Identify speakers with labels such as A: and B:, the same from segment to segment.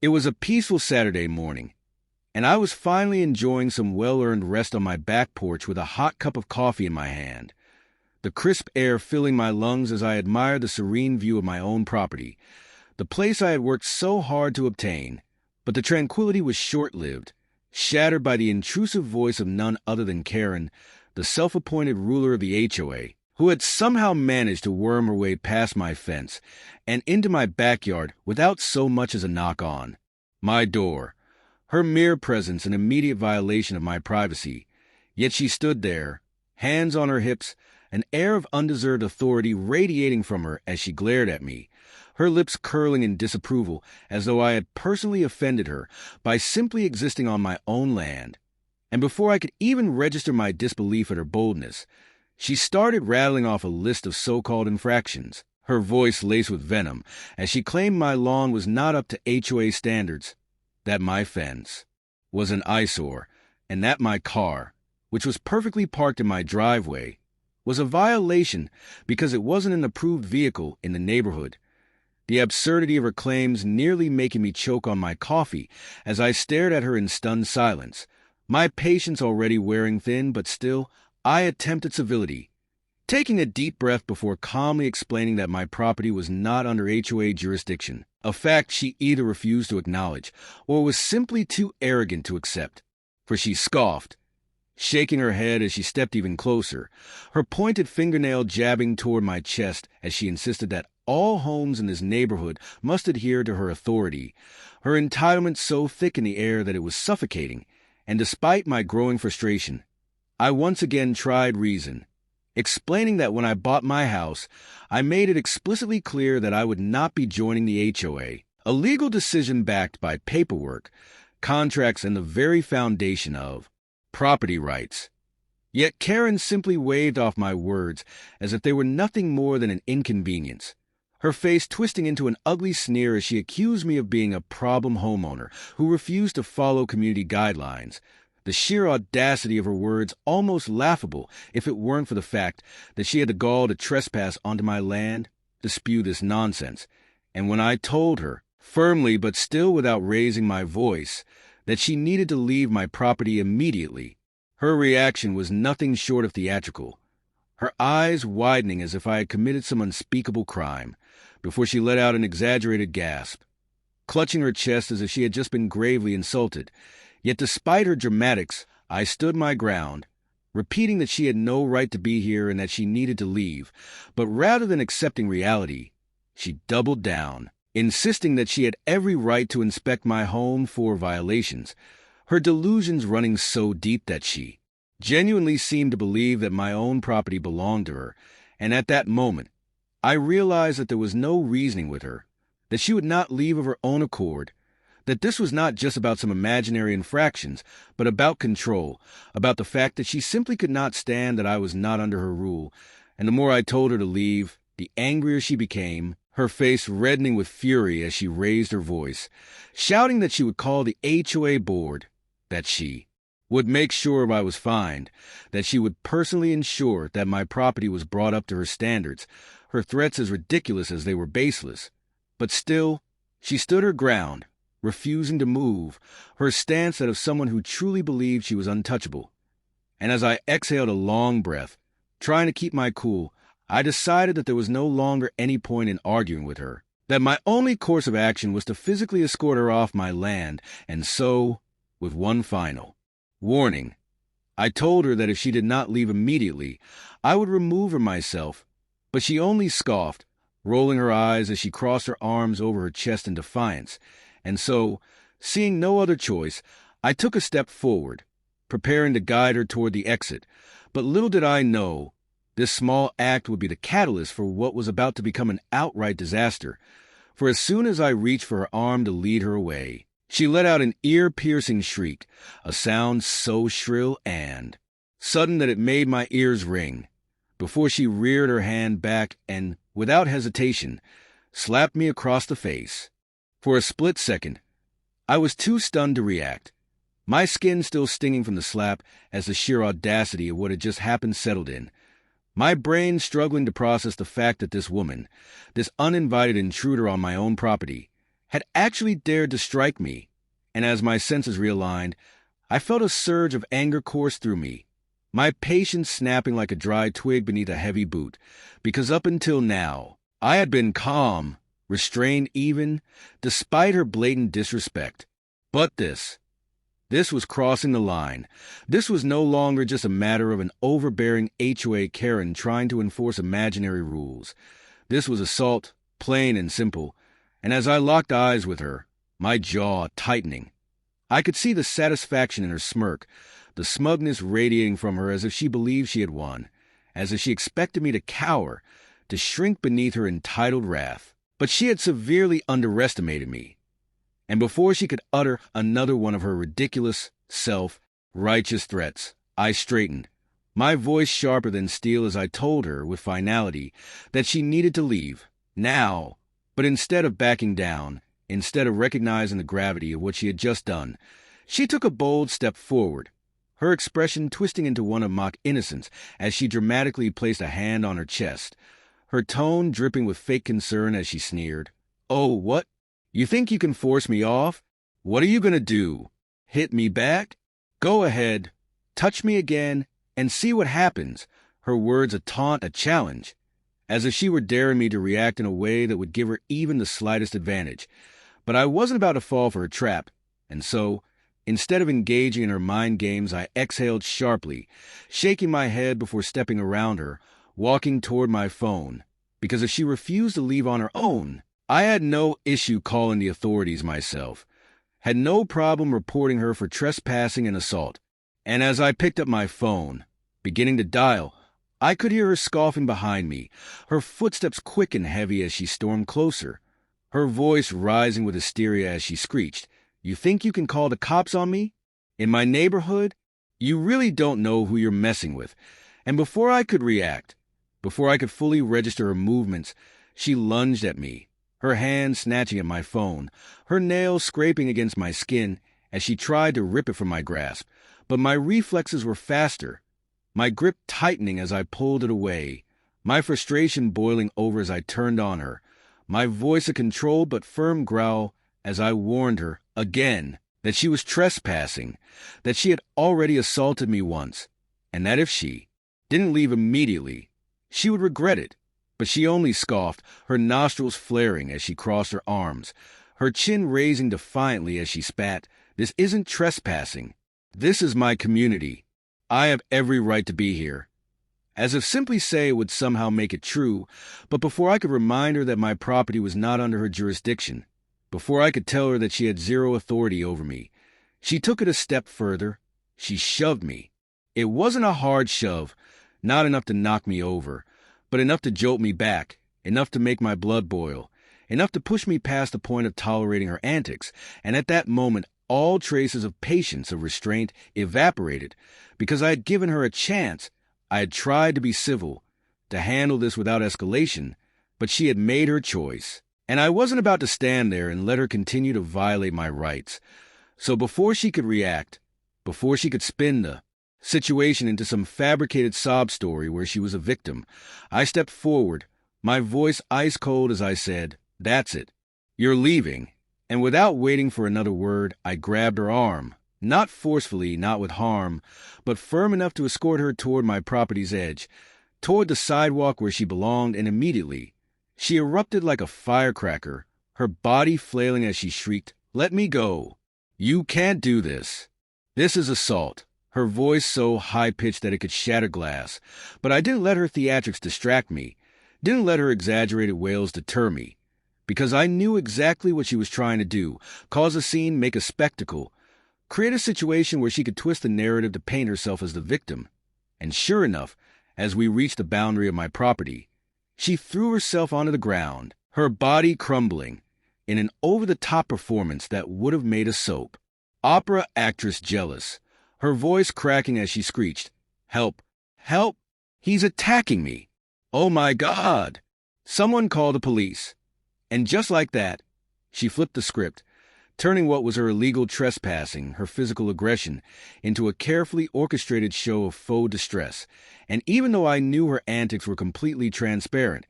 A: It was a peaceful Saturday morning, and I was finally enjoying some well-earned rest on my back porch with a hot cup of coffee in my hand, the crisp air filling my lungs as I admired the serene view of my own property, the place I had worked so hard to obtain. But the tranquility was short-lived, shattered by the intrusive voice of none other than Karen, the self-appointed ruler of the HOA, who had somehow managed to worm her way past my fence and into my backyard without so much as a knock on my door, her mere presence an immediate violation of my privacy. Yet she stood there, hands on her hips, an air of undeserved authority radiating from her as she glared at me, her lips curling in disapproval as though I had personally offended her by simply existing on my own land. And before I could even register my disbelief at her boldness, she started rattling off a list of so-called infractions, her voice laced with venom as she claimed my lawn was not up to HOA standards, that my fence was an eyesore, and that my car, which was perfectly parked in my driveway, was a violation because it wasn't an approved vehicle in the neighborhood. The absurdity of her claims nearly making me choke on my coffee as I stared at her in stunned silence, my patience already wearing thin, but still, I attempted civility, taking a deep breath before calmly explaining that my property was not under HOA jurisdiction, a fact she either refused to acknowledge or was simply too arrogant to accept, for she scoffed, shaking her head as she stepped even closer, her pointed fingernail jabbing toward my chest as she insisted that all homes in this neighborhood must adhere to her authority, her entitlement so thick in the air that it was suffocating. And despite my growing frustration, I once again tried reason, explaining that when I bought my house, I made it explicitly clear that I would not be joining the HOA, a legal decision backed by paperwork, contracts, and the very foundation of property rights. Yet Karen simply waved off my words as if they were nothing more than an inconvenience, her face twisting into an ugly sneer as she accused me of being a problem homeowner who refused to follow community guidelines. The sheer audacity of her words almost laughable if it weren't for the fact that she had the gall to trespass onto my land to spew this nonsense. And when I told her, firmly but still without raising my voice, that she needed to leave my property immediately, her reaction was nothing short of theatrical, her eyes widening as if I had committed some unspeakable crime, before she let out an exaggerated gasp, clutching her chest as if she had just been gravely insulted. Yet despite her dramatics, I stood my ground, repeating that she had no right to be here and that she needed to leave. But rather than accepting reality, she doubled down, insisting that she had every right to inspect my home for violations, her delusions running so deep that she genuinely seemed to believe that my own property belonged to her. And at that moment, I realized that there was no reasoning with her, that she would not leave of her own accord, that this was not just about some imaginary infractions, but about control, about the fact that she simply could not stand that I was not under her rule. And the more I told her to leave, the angrier she became, her face reddening with fury as she raised her voice, shouting that she would call the HOA board, that she would make sure I was fined, that she would personally ensure that my property was brought up to her standards, her threats as ridiculous as they were baseless. But still, she stood her ground, refusing to move, her stance that of someone who truly believed she was untouchable. And as I exhaled a long breath, trying to keep my cool, I decided that there was no longer any point in arguing with her, that my only course of action was to physically escort her off my land, and so, with one final warning, I told her that if she did not leave immediately, I would remove her myself. But she only scoffed, rolling her eyes as she crossed her arms over her chest in defiance. And so, seeing no other choice, I took a step forward, preparing to guide her toward the exit. But little did I know, this small act would be the catalyst for what was about to become an outright disaster. For as soon as I reached for her arm to lead her away, she let out an ear-piercing shriek, a sound so shrill and sudden that it made my ears ring, before she reared her hand back and, without hesitation, slapped me across the face. For a split second, I was too stunned to react, my skin still stinging from the slap as the sheer audacity of what had just happened settled in, my brain struggling to process the fact that this woman, this uninvited intruder on my own property, had actually dared to strike me, and as my senses realigned, I felt a surge of anger course through me, my patience snapping like a dry twig beneath a heavy boot, because up until now, I had been calm, restrained even, despite her blatant disrespect. But this was crossing the line. This was no longer just a matter of an overbearing HOA Karen trying to enforce imaginary rules. This was assault, plain and simple, and as I locked eyes with her, my jaw tightening, I could see the satisfaction in her smirk, the smugness radiating from her as if she believed she had won, as if she expected me to cower, to shrink beneath her entitled wrath. But she had severely underestimated me. And before she could utter another one of her ridiculous, self-righteous threats, I straightened, my voice sharper than steel as I told her with finality that she needed to leave, now. But instead of backing down, instead of recognizing the gravity of what she had just done, she took a bold step forward, her expression twisting into one of mock innocence as she dramatically placed a hand on her chest, her tone dripping with fake concern as she sneered, "Oh, what? You think you can force me off? What are you going to do? Hit me back? Go ahead. Touch me again and see what happens." Her words a taunt, a challenge, as if she were daring me to react in a way that would give her even the slightest advantage. But I wasn't about to fall for her trap, and so, instead of engaging in her mind games, I exhaled sharply, shaking my head before stepping around her, walking toward my phone, because if she refused to leave on her own, I had no issue calling the authorities myself, had no problem reporting her for trespassing and assault. And as I picked up my phone, beginning to dial, I could hear her scoffing behind me, her footsteps quick and heavy as she stormed closer, her voice rising with hysteria as she screeched, "You think you can call the cops on me? In my neighborhood? You really don't know who you're messing with." And before I could react, before I could fully register her movements, she lunged at me, her hand snatching at my phone, her nails scraping against my skin as she tried to rip it from my grasp. But my reflexes were faster, my grip tightening as I pulled it away, my frustration boiling over as I turned on her, my voice a controlled but firm growl as I warned her, again, that she was trespassing, that she had already assaulted me once, and that if she didn't leave immediately, she would regret it. But she only scoffed, her nostrils flaring as she crossed her arms, her chin raising defiantly as she spat, "This isn't trespassing. This is my community. I have every right to be here." As if simply say it would somehow make it true, but before I could remind her that my property was not under her jurisdiction, before I could tell her that she had zero authority over me, she took it a step further. She shoved me. It wasn't a hard shove, not enough to knock me over, but enough to jolt me back, enough to make my blood boil, enough to push me past the point of tolerating her antics, and at that moment all traces of patience, of restraint, evaporated, because I had given her a chance. I had tried to be civil, to handle this without escalation, but she had made her choice, and I wasn't about to stand there and let her continue to violate my rights. So before she could react, before she could spin the situation into some fabricated sob story where she was a victim, I stepped forward, my voice ice cold as I said, "That's it. You're leaving." And without waiting for another word, I grabbed her arm, not forcefully, not with harm, but firm enough to escort her toward my property's edge, toward the sidewalk where she belonged, and immediately she erupted like a firecracker, her body flailing as she shrieked, "Let me go. You can't do this. This is assault." Her voice so high-pitched that it could shatter glass. But I didn't let her theatrics distract me, didn't let her exaggerated wails deter me, because I knew exactly what she was trying to do, cause a scene, make a spectacle, create a situation where she could twist the narrative to paint herself as the victim. And sure enough, as we reached the boundary of my property, she threw herself onto the ground, her body crumbling, in an over-the-top performance that would have made a soap opera actress jealous, her voice cracking as she screeched, "Help! Help! He's attacking me! Oh my God! Someone call the police!" And just like that, she flipped the script, turning what was her illegal trespassing, her physical aggression, into a carefully orchestrated show of faux distress. And even though I knew her antics were completely transparent,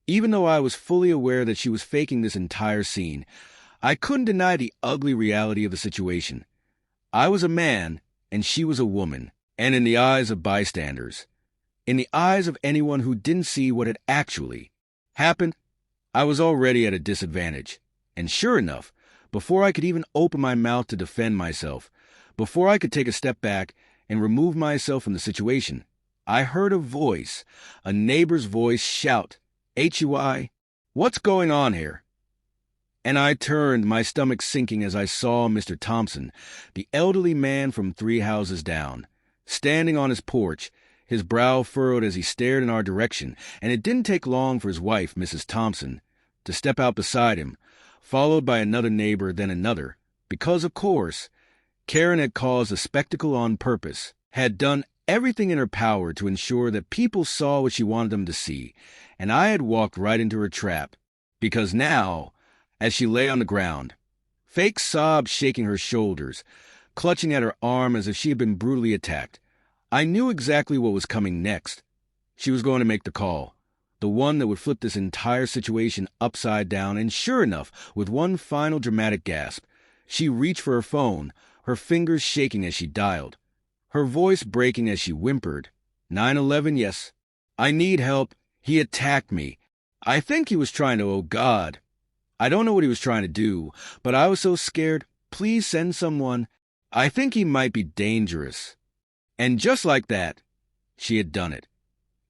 A: even though I was fully aware that she was faking this entire scene, I couldn't deny the ugly reality of the situation. I was a man, and she was a woman, and in the eyes of bystanders, in the eyes of anyone who didn't see what had actually happened, I was already at a disadvantage. And sure enough, before I could even open my mouth to defend myself, before I could take a step back and remove myself from the situation, I heard a voice, a neighbor's voice, shout, "HOA, what's going on here?" And I turned, my stomach sinking as I saw Mr. Thompson, the elderly man from 3 houses down, standing on his porch, his brow furrowed as he stared in our direction, and it didn't take long for his wife, Mrs. Thompson, to step out beside him, followed by another neighbor, then another, because, of course, Karen had caused a spectacle on purpose, had done everything in her power to ensure that people saw what she wanted them to see, and I had walked right into her trap, because now, as she lay on the ground, fake sobs shaking her shoulders, clutching at her arm as if she had been brutally attacked, I knew exactly what was coming next. She was going to make the call, the one that would flip this entire situation upside down, and sure enough, with one final dramatic gasp, she reached for her phone, her fingers shaking as she dialed, her voice breaking as she whimpered, "911, yes. I need help. He attacked me. I think he was trying to, oh God. I don't know what he was trying to do, but I was so scared. Please send someone. I think he might be dangerous." And just like that, she had done it.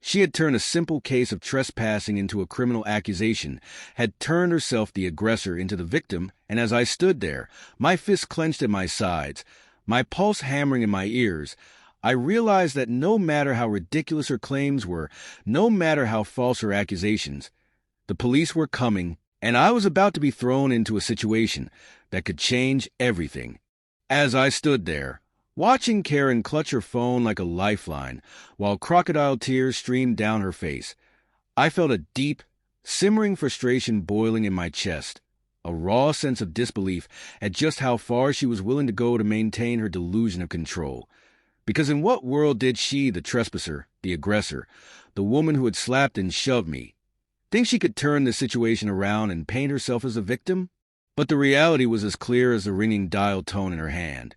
A: She had turned a simple case of trespassing into a criminal accusation, had turned herself, the aggressor, into the victim, and as I stood there, my fists clenched at my sides, my pulse hammering in my ears, I realized that no matter how ridiculous her claims were, no matter how false her accusations, the police were coming, and I was about to be thrown into a situation that could change everything. As I stood there, watching Karen clutch her phone like a lifeline, while crocodile tears streamed down her face, I felt a deep, simmering frustration boiling in my chest, a raw sense of disbelief at just how far she was willing to go to maintain her delusion of control. Because in what world did she, the trespasser, the aggressor, the woman who had slapped and shoved me, think she could turn the situation around and paint herself as a victim? But the reality was as clear as the ringing dial tone in her hand.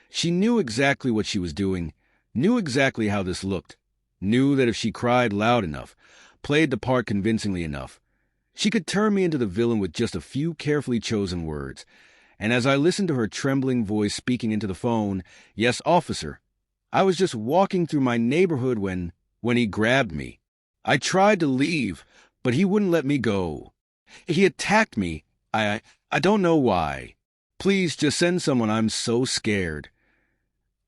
A: She knew exactly what she was doing, knew exactly how this looked, knew that if she cried loud enough, played the part convincingly enough, she could turn me into the villain with just a few carefully chosen words. And as I listened to her trembling voice speaking into the phone, "Yes, officer," I was just walking through my neighborhood when he grabbed me. I tried to leave, but he wouldn't let me go. He attacked me. I don't know why. Please just send someone. I'm so scared.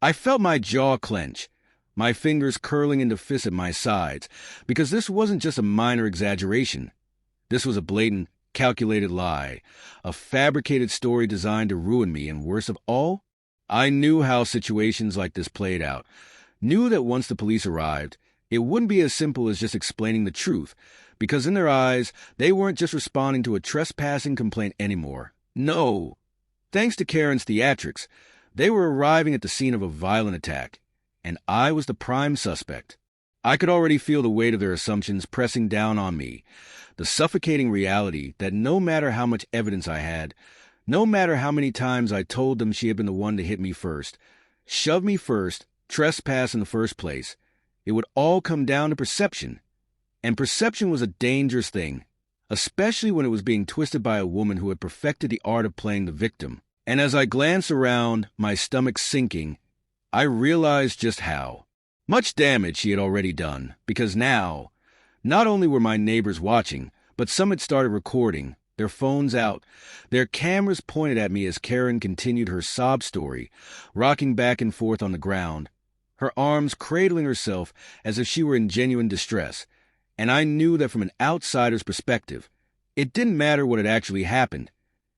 A: I felt my jaw clench, my fingers curling into fists at my sides, because this wasn't just a minor exaggeration. This was a blatant, calculated lie, a fabricated story designed to ruin me, and worst of all, I knew how situations like this played out, knew that once the police arrived, it wouldn't be as simple as just explaining the truth, because in their eyes, they weren't just responding to a trespassing complaint anymore. No. Thanks to Karen's theatrics, they were arriving at the scene of a violent attack, and I was the prime suspect. I could already feel the weight of their assumptions pressing down on me, the suffocating reality that no matter how much evidence I had, no matter how many times I told them she had been the one to hit me first, shove me first, trespass in the first place, it would all come down to perception. And perception was a dangerous thing, especially when it was being twisted by a woman who had perfected the art of playing the victim. And as I glanced around, my stomach sinking, I realized just how much damage she had already done, because now, not only were my neighbors watching, but some had started recording, their phones out, their cameras pointed at me as Karen continued her sob story, rocking back and forth on the ground, her arms cradling herself as if she were in genuine distress. And I knew that from an outsider's perspective, it didn't matter what had actually happened.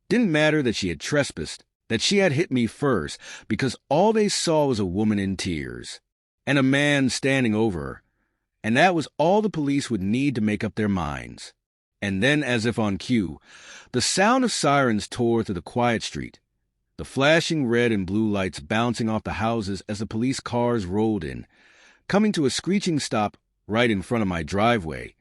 A: Didn't matter that she had trespassed, that she had hit me first, because all they saw was a woman in tears, and a man standing over her. And that was all the police would need to make up their minds. And then, as if on cue, the sound of sirens tore through the quiet street, the flashing red and blue lights bouncing off the houses as the police cars rolled in, coming to a screeching stop right in front of my driveway.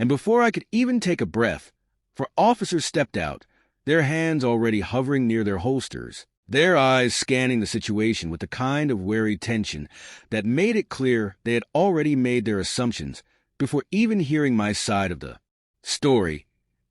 A: And before I could even take a breath, 4 officers stepped out, their hands already hovering near their holsters, their eyes scanning the situation with the kind of wary tension that made it clear they had already made their assumptions before even hearing my side of the story.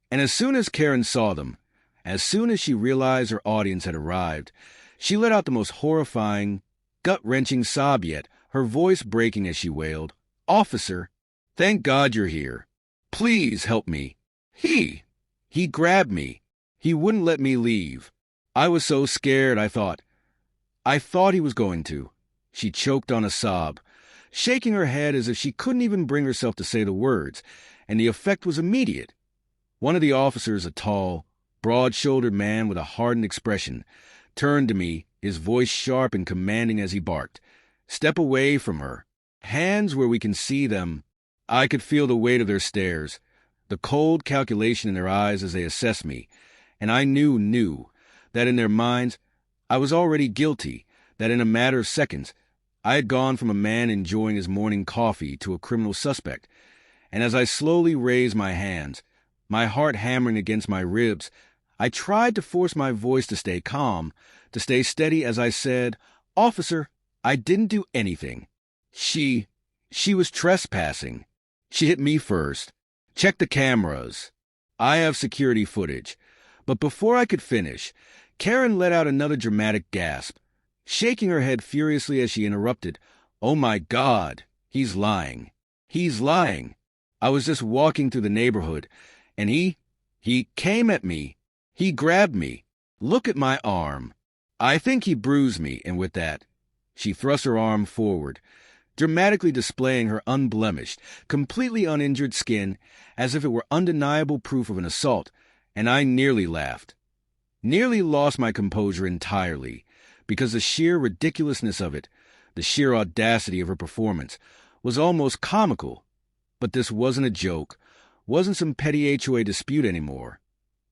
A: And as soon as Karen saw them, as soon as she realized her audience had arrived, she let out the most horrifying, gut-wrenching sob yet, her voice breaking as she wailed, "Officer, thank God you're here. Please help me. He grabbed me. He wouldn't let me leave. I was so scared, I thought he was going to." She choked on a sob, shaking her head as if she couldn't even bring herself to say the words, and the effect was immediate. One of the officers, a tall, broad-shouldered man with a hardened expression, turned to me, his voice sharp and commanding as he barked, "Step away from her. Hands where we can see them." I could feel the weight of their stares, the cold calculation in their eyes as they assessed me, and I knew that in their minds I was already guilty, that in a matter of seconds I had gone from a man enjoying his morning coffee to a criminal suspect. And as I slowly raised my hands, my heart hammering against my ribs, I tried to force my voice to stay calm, to stay steady as I said, "Officer, I didn't do anything. She was trespassing. She hit me first. Check the cameras. I have security footage." But before I could finish, Karen let out another dramatic gasp, shaking her head furiously as she interrupted, "Oh my God, he's lying. He's lying. I was just walking through the neighborhood, and he came at me. He grabbed me. Look at my arm. I think he bruised me," and with that, she thrust her arm forward, dramatically displaying her unblemished, completely uninjured skin as if it were undeniable proof of an assault, and I nearly laughed. Nearly lost my composure entirely, because the sheer ridiculousness of it, the sheer audacity of her performance, was almost comical. But this wasn't a joke, wasn't some petty HOA dispute anymore.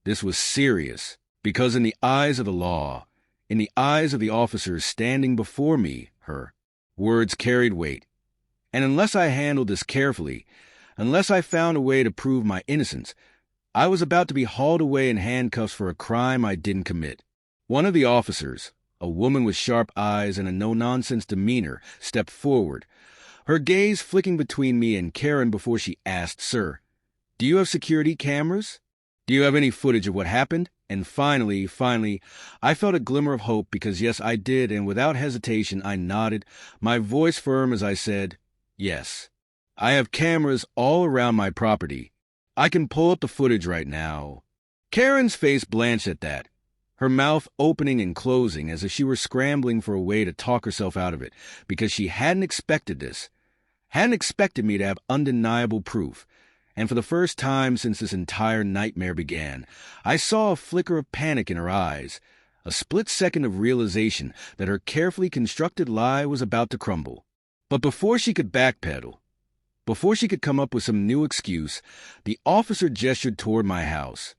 A: This was serious, because in the eyes of the law, in the eyes of the officers standing before me, her words carried weight. And unless I handled this carefully, unless I found a way to prove my innocence, I was about to be hauled away in handcuffs for a crime I didn't commit. One of the officers, a woman with sharp eyes and a no-nonsense demeanor, stepped forward, her gaze flicking between me and Karen before she asked, "Sir, do you have security cameras? Do you have any footage of what happened?" And finally, I felt a glimmer of hope because yes, I did, and without hesitation I nodded, my voice firm as I said, "Yes. I have cameras all around my property. I can pull up the footage right now." Karen's face blanched at that, her mouth opening and closing as if she were scrambling for a way to talk herself out of it, because she hadn't expected this, hadn't expected me to have undeniable proof. And for the first time since this entire nightmare began, I saw a flicker of panic in her eyes, a split second of realization that her carefully constructed lie was about to crumble. But before she could backpedal, before she could come up with some new excuse, the officer gestured toward my house,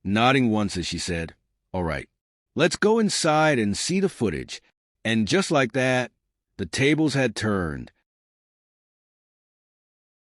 A: nodding once as she said, "All right, let's go inside and see the footage." And just like that, the tables had turned,